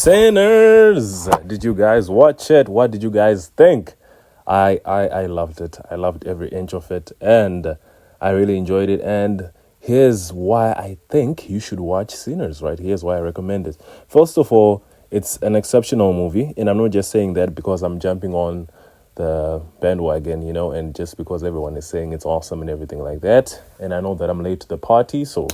Sinners, did you guys watch it? What did you guys think? I loved it. I loved every inch of it, and I really enjoyed it. And here's why I think you should watch Sinners. Right? Here's why I recommend it. First of all, it's an exceptional movie, and I'm not just saying that because I'm jumping on the bandwagon, and just because everyone is saying it's awesome and everything like that. And I know that I'm late to the party, so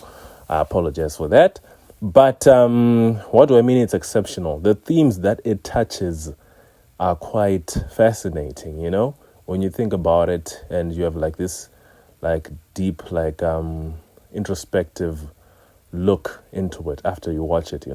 I apologize for that. But what do I mean it's exceptional? The themes that it touches are quite fascinating, when you think about it, and you have like this deep introspective look into it after you watch it.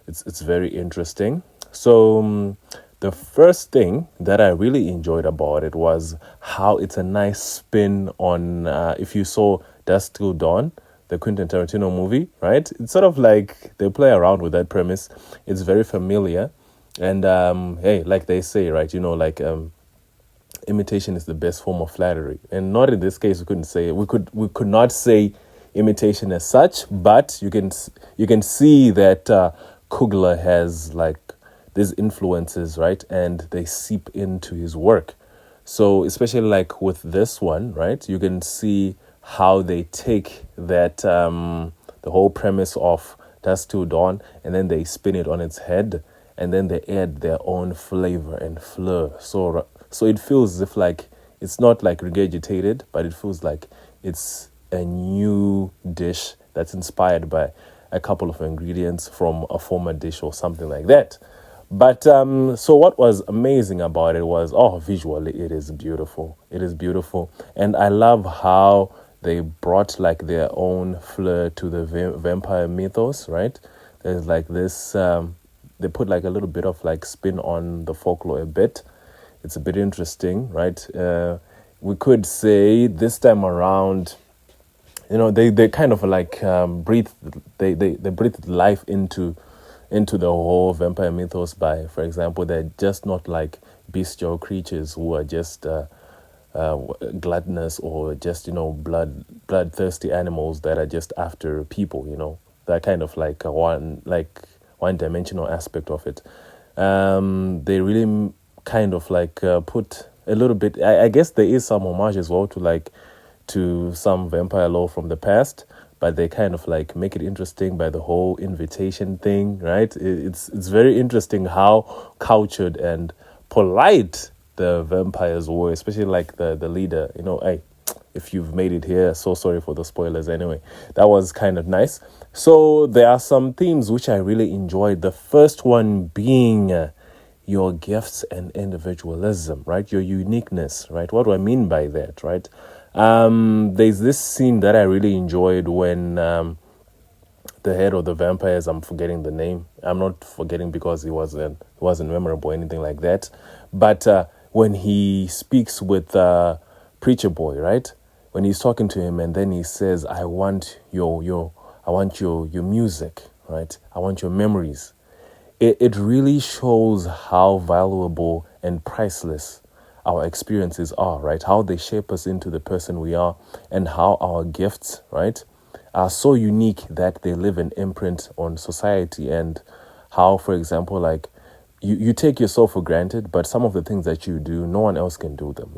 It's very interesting. So the first thing that I really enjoyed about it was how it's a nice spin on if you saw Dusk Till Dawn, the Quentin Tarantino movie, right? It's sort of like they play around with that premise. It's very familiar. And hey, like they say, right, imitation is the best form of flattery. And not in this case, we could not say imitation as such, but you can see that Coogler has these influences, right? And they seep into his work. So especially with this one, right, you can see how they take that the whole premise of Dusk Till Dawn, and then they spin it on its head, and then they add their own flavor and flair. So it feels as if it's not regurgitated, but it feels like it's a new dish that's inspired by a couple of ingredients from a former dish or something like that. But so what was amazing about it was, visually it is beautiful. It is beautiful. And I love how they brought their own flair to the vampire mythos, right? There's this, they put a little bit of spin on the folklore a bit. It's a bit interesting, right? We could say this time around, they kind of breathe life into the whole vampire mythos by, for example, they're just not bestial creatures who are just gluttonous or just bloodthirsty animals that are just after people. That kind of one-dimensional aspect of it. They really kind of put a little bit. I guess there is some homage as well to some vampire lore from the past, but they kind of make it interesting by the whole invitation thing, right? It's very interesting how cultured and polite the vampires were, especially the leader. Hey, if you've made it here, so sorry for the spoilers anyway. That was kind of nice. So there are some themes which I really enjoyed. The first one being your gifts and individualism, right? Your uniqueness, right? What do I mean by that, right? There's this scene that I really enjoyed when the head of the vampires, I'm forgetting the name. I'm not forgetting because he wasn't memorable or anything like that. But when he speaks with Preacher Boy, right? When he's talking to him, and then he says, "I want your music, right? I want your memories." It really shows how valuable and priceless our experiences are, right? How they shape us into the person we are, and how our gifts, right, are so unique that they leave an imprint on society. And how, for example, you take yourself for granted, but some of the things that you do, no one else can do them,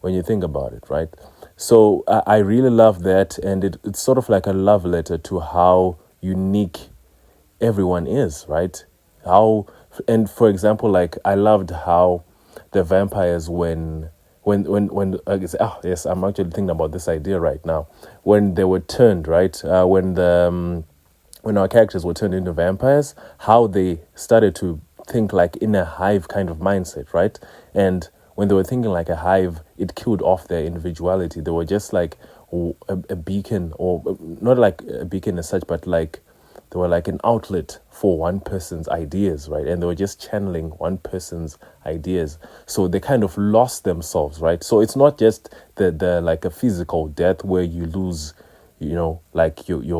when you think about it, right? So I really love that, and it's sort of like a love letter to how unique everyone is, right? And for example, I loved how the vampires when yes, I'm actually thinking about this idea right now. When they were turned, right? When our characters were turned into vampires, how they started to think in a hive kind of mindset, right? And when they were thinking like a hive, it killed off their individuality. They were just a beacon, or not like a beacon as such, but they were like an outlet for one person's ideas, right? And they were just channeling one person's ideas. So they kind of lost themselves, right? So it's not just the a physical death where you lose, your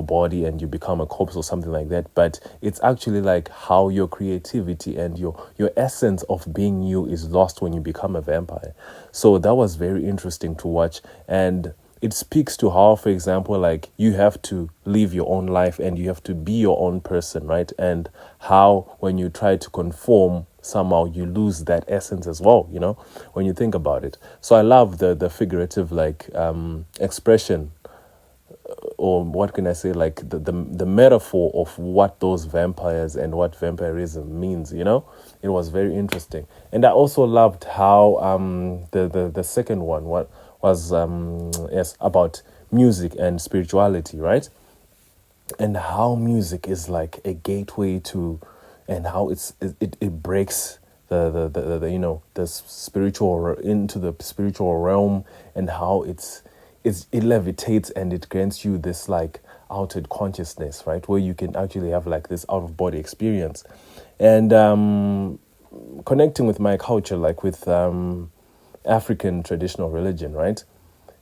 body and you become a corpse or something like that. But it's actually how your creativity and your essence of being you is lost when you become a vampire. So that was very interesting to watch. And it speaks to how, for example, like you have to live your own life and you have to be your own person, right? And how when you try to conform, somehow you lose that essence as well, when you think about it. So I love the figurative like expression, or what can I say, like the metaphor of what those vampires and what vampirism means, It was very interesting. And I also loved how the second one, what was yes, about music and spirituality, right? And how music is like a gateway to, and how it breaks the spiritual into the spiritual realm, and how it levitates and it grants you this like altered consciousness, right, where you can actually have like this out of body experience. And connecting with my culture, like with African traditional religion, right?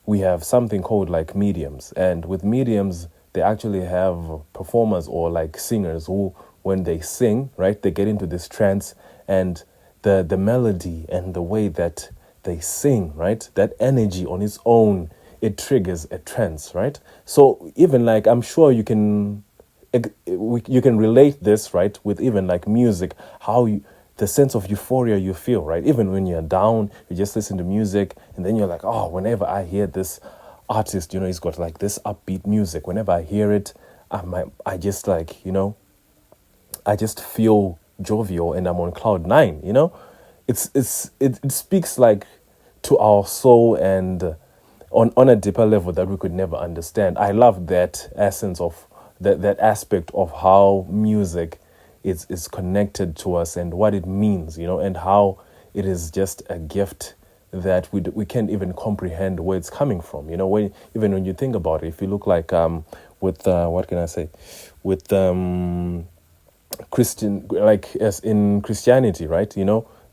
We have something called like mediums, and with mediums they actually have performers or like singers who, when they sing, right, they get into this trance, and the melody and the way that they sing, right, that energy on its own, it triggers a trance, right? So even like, I'm sure you can relate this, right, with even like music, how the sense of euphoria you feel, right? Even when you're down, you just listen to music, and then you're like, oh, whenever I hear this artist, he's got like this upbeat music. Whenever I hear it, I just like, I just feel jovial and I'm on cloud nine. It speaks like to our soul, and on a deeper level that we could never understand. I love that essence of that aspect of how music is connected to us and what it means, and how it is just a gift that we can't even comprehend where it's coming from. When you think about it, if you look like with what can I say, with Christian, like as in Christianity, right?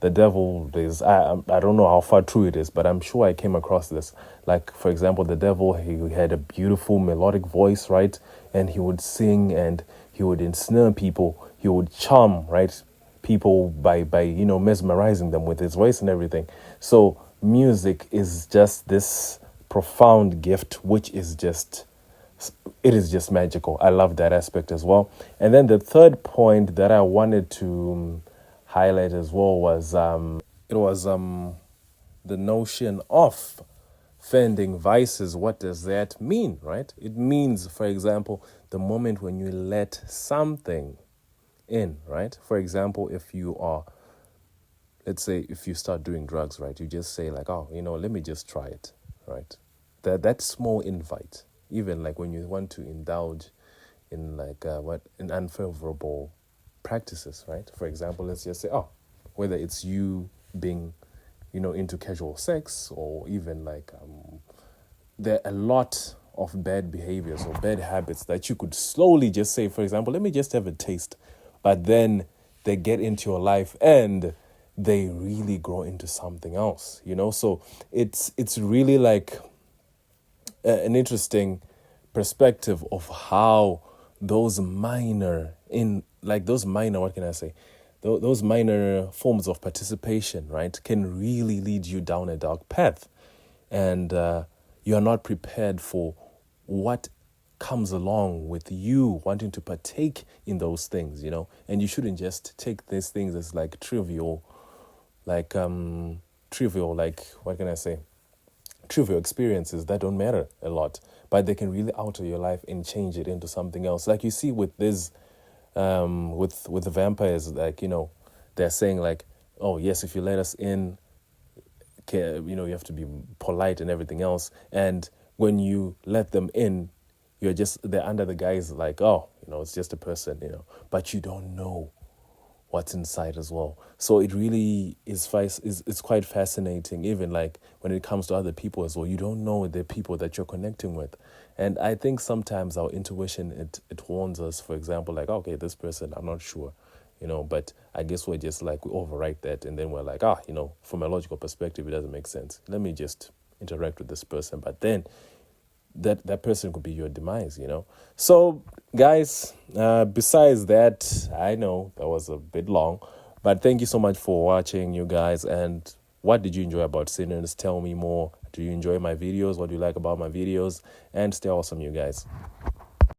The devil is, I don't know how far true it is, but I'm sure I came across this. Like, for example, the devil, he had a beautiful melodic voice, right? And he would sing and he would ensnare people. He would charm, right, people by mesmerizing them with his voice and everything. So music is just this profound gift, which is just, it is just magical. I love that aspect as well. And then the third point that I wanted to highlight as well was the notion of fending vices. What does that mean, right? It means, for example, the moment when you let something in, right? For example, if you are, let's say, if you start doing drugs, right? You just say like, oh, let me just try it, right? That small invite, even like when you want to indulge in like in unfavorable practices, right? For example, let's just say, oh, whether it's you being, into casual sex, or even like there are a lot of bad behaviors or bad habits that you could slowly just say, for example, let me just have a taste, but then they get into your life and they really grow into something else, So it's really like an interesting perspective of how those minor what can I say, those minor forms of participation, right, can really lead you down a dark path, and you are not prepared for what comes along with you wanting to partake in those things, and you shouldn't just take these things as like trivial, like what can I say, trivial experiences that don't matter a lot, but they can really alter your life and change it into something else. Like you see with this, with the vampires, like, they're saying like, oh yes, if you let us in, you have to be polite and everything else. And when you let them in, they're under the guise like, oh, it's just a person, but you don't know what's inside as well. So it really is it's quite fascinating, even like when it comes to other people as well. You don't know the people that you're connecting with. And I think sometimes our intuition, it warns us, for example, like, okay, this person, I'm not sure, but I guess we're just like, we overwrite that, and then we're like, from a logical perspective, it doesn't make sense. Let me just interact with this person. But then that person could be your demise, So, guys, besides that, I know that was a bit long, but thank you so much for watching, you guys. And what did you enjoy about Sinners? Tell me more Do you enjoy my videos? What do you like about my videos? And stay awesome, you guys.